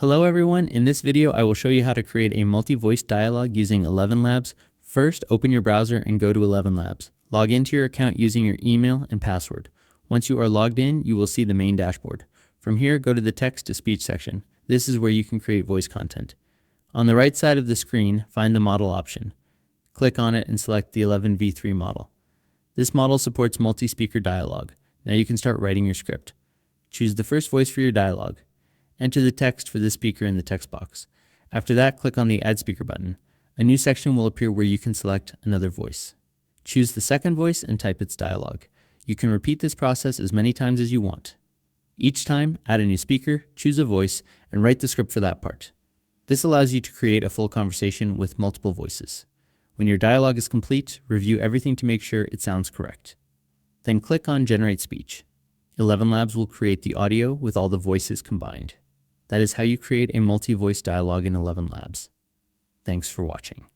Hello everyone, in this video I will show you how to create a multi-voice dialogue using ElevenLabs. First, open your browser and go to ElevenLabs. Log into your account using your email and password. Once you are logged in, you will see the main dashboard. From here, go to the text-to-speech section. This is where you can create voice content. On the right side of the screen, find the model option. Click on it and select the 11v3 model. This model supports multi-speaker dialogue. Now you can start writing your script. Choose the first voice for your dialogue. Enter the text for the speaker in the text box. After that, click on the Add Speaker button. A new section will appear where you can select another voice. Choose the second voice and type its dialogue. You can repeat this process as many times as you want. Each time, add a new speaker, choose a voice, and write the script for that part. This allows you to create a full conversation with multiple voices. When your dialogue is complete, review everything to make sure it sounds correct. Then click on Generate Speech. ElevenLabs will create the audio with all the voices combined. That is how you create a multi-voice dialogue in ElevenLabs. Thanks for watching.